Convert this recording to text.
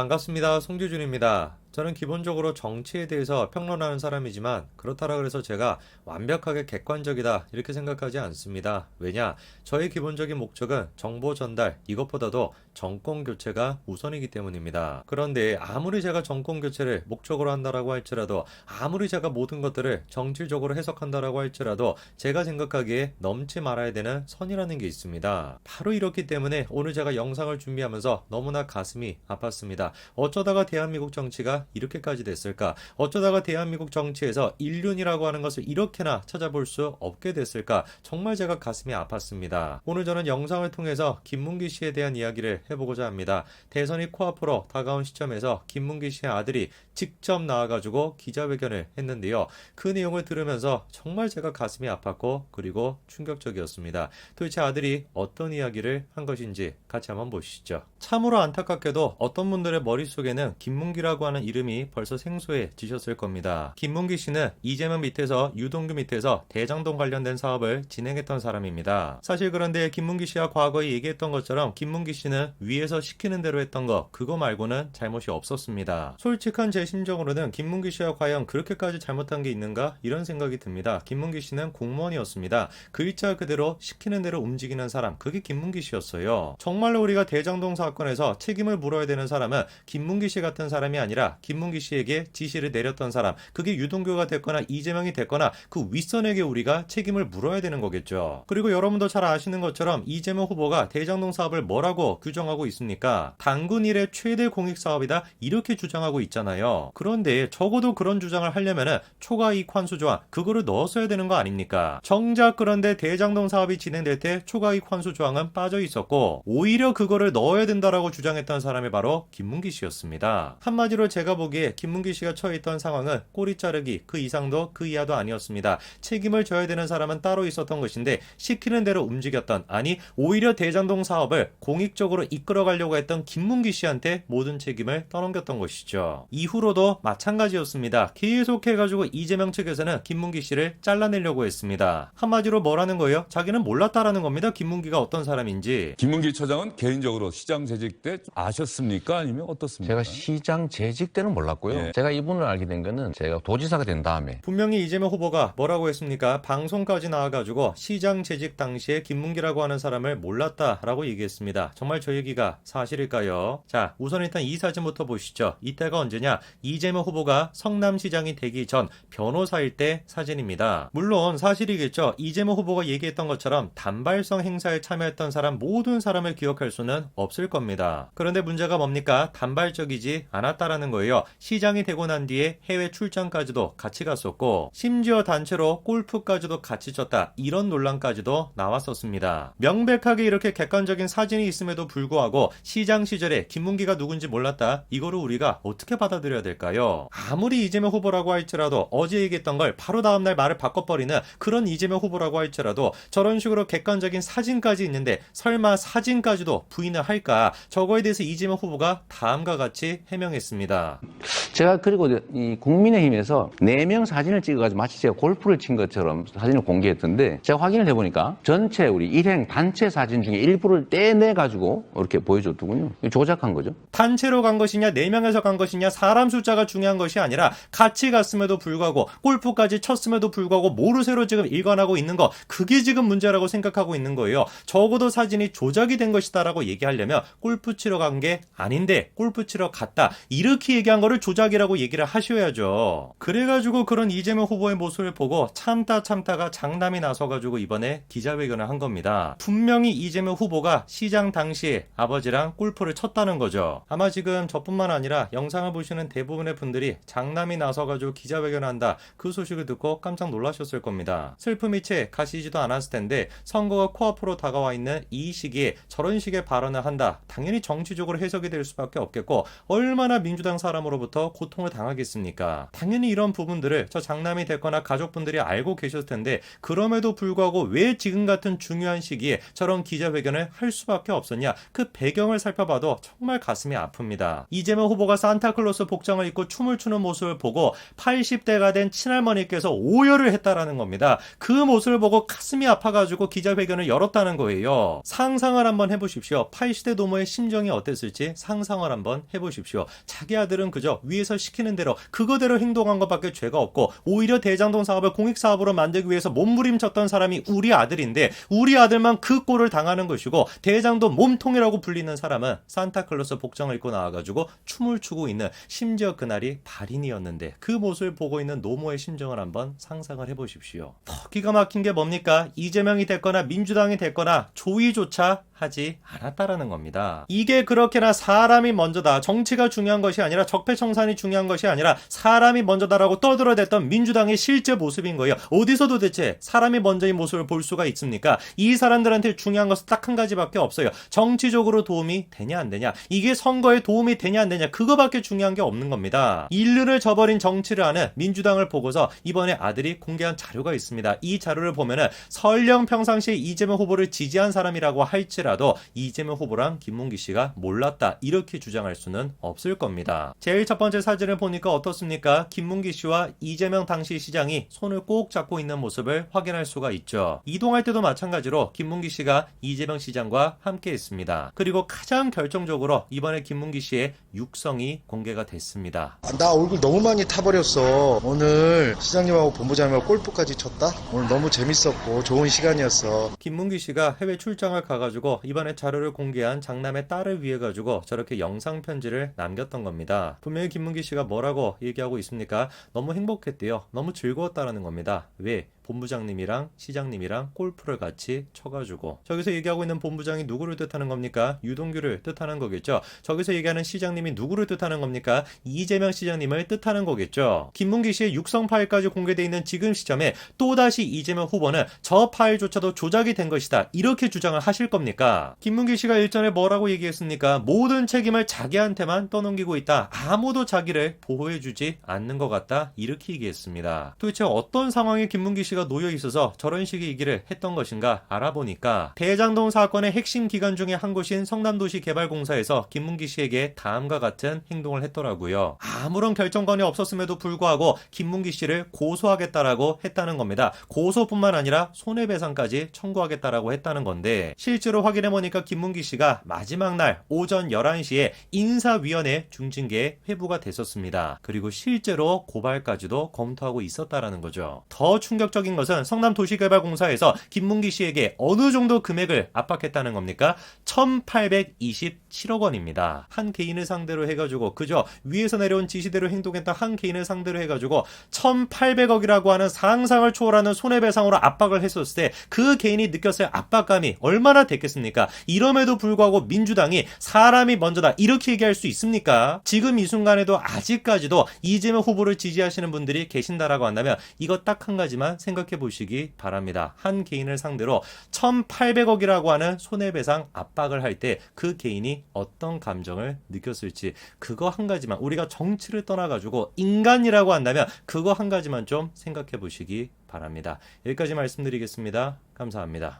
반갑습니다. 송규준입니다. 저는 기본적으로 정치에 대해서 평론하는 사람이지만 그렇다라 그래서 제가 완벽하게 객관적이다 이렇게 생각하지 않습니다. 왜냐? 저의 기본적인 목적은 정보 전달 이것보다도 정권 교체가 우선이기 때문입니다. 그런데 아무리 제가 정권 교체를 목적으로 한다라고 할지라도 아무리 제가 모든 것들을 정치적으로 해석한다라고 할지라도 제가 생각하기에 넘지 말아야 되는 선이라는 게 있습니다. 바로 이렇기 때문에 오늘 제가 영상을 준비하면서 너무나 가슴이 아팠습니다. 어쩌다가 대한민국 정치가 이렇게까지 됐을까? 어쩌다가 대한민국 정치에서 인륜이라고 하는 것을 이렇게나 찾아볼 수 없게 됐을까? 정말 제가 가슴이 아팠습니다. 오늘 저는 영상을 통해서 김문기 씨에 대한 이야기를 해보고자 합니다. 대선이 코앞으로 다가온 시점에서 김문기 씨의 아들이 직접 나와가지고 기자회견을 했는데요. 그 내용을 들으면서 정말 제가 가슴이 아팠고 그리고 충격적이었습니다. 도대체 아들이 어떤 이야기를 한 것인지 같이 한번 보시죠. 참으로 안타깝게도 어떤 분들의 머릿속에는 김문기라고 하는 이름이 벌써 생소해지셨을 겁니다. 김문기 씨는 이재명 밑에서 유동규 밑에서 대장동 관련된 사업을 진행했던 사람입니다. 사실 그런데 김문기 씨가 과거에 얘기했던 것처럼 김문기 씨는 위에서 시키는 대로 했던 거 그거 말고는 잘못이 없었습니다. 솔직한 제 심정으로는 김문기 씨가 과연 그렇게까지 잘못한 게 있는가 이런 생각이 듭니다. 김문기 씨는 공무원이었습니다. 글자 그대로 시키는 대로 움직이는 사람 그게 김문기 씨였어요. 정말로 우리가 대장동 사건에서 책임을 물어야 되는 사람은 김문기 씨 같은 사람이 아니라 김문기 씨에게 지시를 내렸던 사람 그게 유동규가 됐거나 이재명이 됐거나 그 윗선에게 우리가 책임을 물어야 되는 거겠죠. 그리고 여러분도 잘 아시는 것처럼 이재명 후보가 대장동 사업을 뭐라고 규정하고 있습니까? 단군 이래 최대 공익 사업이다 이렇게 주장하고 있잖아요. 그런데 적어도 그런 주장을 하려면은 초과이익 환수 조항 그거를 넣었어야 되는 거 아닙니까? 정작 그런데 대장동 사업이 진행될 때 초과이익 환수 조항은 빠져 있었고 오히려 그거를 넣어야 된다라고 주장했던 사람이 바로 김문기 씨였습니다. 한마디로 제가 보기에 김문기 씨가 처해 있던 상황은 꼬리 자르기 그 이상도 그 이하도 아니었습니다. 책임을 져야 되는 사람은 따로 있었던 것인데 시키는 대로 움직였던 아니 오히려 대장동 사업을 공익적으로 이끌어가려고 했던 김문기 씨한테 모든 책임을 떠넘겼던 것이죠. 이후로도 마찬가지였습니다. 계속해가지고 이재명 측에서는 김문기 씨를 잘라내려고 했습니다. 한마디로 뭐라는 거예요? 자기는 몰랐다라는 겁니다. 김문기가 어떤 사람인지. 김문기 처장은 개인적으로 시장 재직 때 아셨습니까? 아니면 어떻습니까? 제가 시장 재직 때는 몰랐고요. 예. 제가 이분을 알게 된 거는 제가 도지사가 된 다음에 분명히 이재명 후보가 뭐라고 했습니까? 방송까지 나와가지고 시장 재직 당시에 김문기라고 하는 사람을 몰랐다라고 얘기했습니다. 정말 저 얘기가 사실일까요? 자, 우선 일단 이 사진부터 보시죠. 이때가 언제냐? 이재명 후보가 성남시장이 되기 전 변호사일 때 사진입니다. 물론 사실이겠죠. 이재명 후보가 얘기했던 것처럼 단발성 행사에 참여했던 사람 모든 사람을 기억할 수는 없을 겁니다. 그런데 문제가 뭡니까? 단발적이지 않았다라는 거예요. 시장이 되고 난 뒤에 해외 출장까지도 같이 갔었고 심지어 단체로 골프까지도 같이 쳤다. 이런 논란까지도 나왔었습니다. 명백하게 이렇게 객관적인 사진이 있음에도 불구하고 시장 시절에 김문기가 누군지 몰랐다. 이거를 우리가 어떻게 받아들여야 될까요? 아무리 이재명 후보라고 할지라도 어제 얘기했던 걸 바로 다음날 말을 바꿔버리는 그런 이재명 후보라고 할지라도 저런 식으로 객관적인 사진까지 있는데 설마 사진까지도 부인을 할까? 저거에 대해서 이재명 후보가 다음과 같이 해명했습니다. 제가 그리고 이 국민의힘에서 4명 사진을 찍어가지고 마치 제가 골프를 친 것처럼 사진을 공개했던데 제가 확인을 해보니까 전체 우리 일행 단체 사진 중에 일부를 떼내가지고 이렇게 보여줬더군요. 이거 조작한 거죠. 단체로 간 것이냐 4명에서 간 것이냐 사람 숫자가 중요한 것이 아니라 같이 갔음에도 불구하고 골프까지 쳤음에도 불구하고 모르쇠로 지금 일관하고 있는 거 그게 지금 문제라고 생각하고 있는 거예요. 적어도 사진이 조작이 된 것이다 라고 얘기하려면 골프 치러 간 게 아닌데 골프 치러 갔다 이렇게 얘기한 거를 조작이라고 얘기를 하셔야죠. 그래가지고 그런 이재명 후보의 모습을 보고 참다가 장남이 나서가지고 이번에 기자회견을 한 겁니다. 분명히 이재명 후보가 시장 당시에 아버지랑 골프를 쳤다는 거죠. 아마 지금 저뿐만 아니라 영상을 보시는 대부분의 분들이 장남이 나서가지고 기자회견을 한다 그 소식을 듣고 깜짝 놀라셨을 겁니다. 슬픔이 채 가시지도 않았을 텐데 선거가 코앞으로 다가와 있는 이 시기에 저런 식의 발언을 한다 당연히 정치적으로 해석이 될 수밖에 없겠고 얼마나 민주당 사람으로부터 해서 고통을 당하겠습니까? 당연히 이런 부분들을 저 장남이 됐거나 가족분들이 알고 계셨을 텐데 그럼에도 불구하고 왜 지금 같은 중요한 시기에 저런 기자회견을 할 수밖에 없었냐? 그 배경을 살펴봐도 정말 가슴이 아픕니다. 이재명 후보가 산타클로스 복장을 입고 춤을 추는 모습을 보고 80대가 된 친할머니께서 오열을 했다라는 겁니다. 그 모습을 보고 가슴이 아파가지고 기자회견을 열었다는 거예요. 상상을 한번 해보십시오. 80대 노모의 심정이 어땠을지 상상을 한번 해보십시오. 자기 아들은 그저 위에서 시키는 대로 그거대로 행동한 것밖에 죄가 없고 오히려 대장동 사업을 공익사업으로 만들기 위해서 몸부림쳤던 사람이 우리 아들인데 우리 아들만 그 꼴을 당하는 것이고 대장동 몸통이라고 불리는 사람은 산타클로스 복장을 입고 나와가지고 춤을 추고 있는, 심지어 그날이 발인이었는데 그 모습을 보고 있는 노모의 심정을 한번 상상을 해보십시오. 더 기가 막힌 게 뭡니까? 이재명이 됐거나 민주당이 됐거나 조의조차 하지 않았다라는 겁니다. 이게 그렇게나 사람이 먼저다, 정치가 중요한 것이 아니라 적폐청산이 중요한 것이 아니라 사람이 먼저다라고 떠들어댔던 민주당의 실제 모습인 거예요. 어디서 도대체 사람이 먼저인 모습을 볼 수가 있습니까? 이 사람들한테 중요한 것은 딱 한 가지밖에 없어요. 정치적으로 도움이 되냐 안 되냐, 이게 선거에 도움이 되냐 안 되냐, 그거밖에 중요한 게 없는 겁니다. 인류를 저버린 정치를 하는 민주당을 보고서 이번에 아들이 공개한 자료가 있습니다. 이 자료를 보면은 설령 평상시에 이재명 후보를 지지한 사람이라고 할지라도 이재명 후보랑 김문기 씨가 몰랐다, 이렇게 주장할 수는 없을 겁니다. 제일 첫 번째 사진을 보니까 어떻습니까? 김문기 씨와 이재명 당시 시장이 손을 꼭 잡고 있는 모습을 확인할 수가 있죠. 이동할 때도 마찬가지로 김문기 씨가 이재명 시장과 함께 했습니다. 그리고 가장 결정적으로 이번에 김문기 씨의 육성이 공개가 됐습니다. 나 얼굴 너무 많이 타버렸어. 오늘 시장님하고 본부장님하고 골프까지 쳤다? 오늘 너무 재밌었고 좋은 시간이었어. 김문기 씨가 해외 출장을 가가지고 이번에 자료를 공개한 장남의 딸을 위해 가지고 저렇게 영상 편지를 남겼던 겁니다. 분명히 김문기 씨가 뭐라고 얘기하고 있습니까? 너무 행복했대요. 너무 즐거웠다라는 겁니다. 왜? 본부장님이랑 시장님이랑 골프를 같이 쳐가지고. 저기서 얘기하고 있는 본부장이 누구를 뜻하는 겁니까? 유동규를 뜻하는 거겠죠. 저기서 얘기하는 시장님이 누구를 뜻하는 겁니까? 이재명 시장님을 뜻하는 거겠죠. 김문기 씨의 육성 파일까지 공개되어 있는 지금 시점에 또다시 이재명 후보는 저 파일조차도 조작이 된 것이다, 이렇게 주장을 하실 겁니까? 김문기 씨가 일전에 뭐라고 얘기했습니까? 모든 책임을 자기한테만 떠넘기고 있다, 아무도 자기를 보호해주지 않는 것 같다, 이렇게 얘기했습니다. 도대체 어떤 상황에 김문기 씨가 놓여 있어서 저런 식의 얘기를 했던 것인가 알아보니까 대장동 사건의 핵심 기관 중에 한 곳인 성남도시개발공사에서 김문기 씨에게 다음과 같은 행동을 했더라고요. 아무런 결정권이 없었음에도 불구하고 김문기 씨를 고소하겠다라고 했다는 겁니다. 고소뿐만 아니라 손해배상까지 청구하겠다라고 했다는 건데, 실제로 확인해보니까 김문기 씨가 마지막 날 오전 11시에 인사위원회 중징계에 회부가 됐었습니다. 그리고 실제로 고발까지도 검토하고 있었다라는 거죠. 더 충격적인 것은 성남도시개발공사에서 김문기 씨에게 어느 정도 금액을 압박했다는 겁니까? 1827억 원입니다. 한 개인을 상대로 해가지고, 그저 위에서 내려온 지시대로 행동했던 한 개인을 상대로 해가지고 1800억이라고 하는 상상을 초월하는 손해배상으로 압박을 했었을 때 그 개인이 느꼈을 압박감이 얼마나 됐겠습니까? 이럼에도 불구하고 민주당이 사람이 먼저다, 이렇게 얘기할 수 있습니까? 지금 이 순간에도 아직까지도 이재명 후보를 지지하시는 분들이 계신다라고 한다면 이거 딱 한 가지만 생각해 보시기 바랍니다. 한 개인을 상대로 1800억이라고 하는 손해배상 압박을 할 때 그 개인이 어떤 감정을 느꼈을지, 그거 한 가지만, 우리가 정치를 떠나가지고 인간이라고 한다면 그거 한 가지만 좀 생각해 보시기 바랍니다. 여기까지 말씀드리겠습니다. 감사합니다.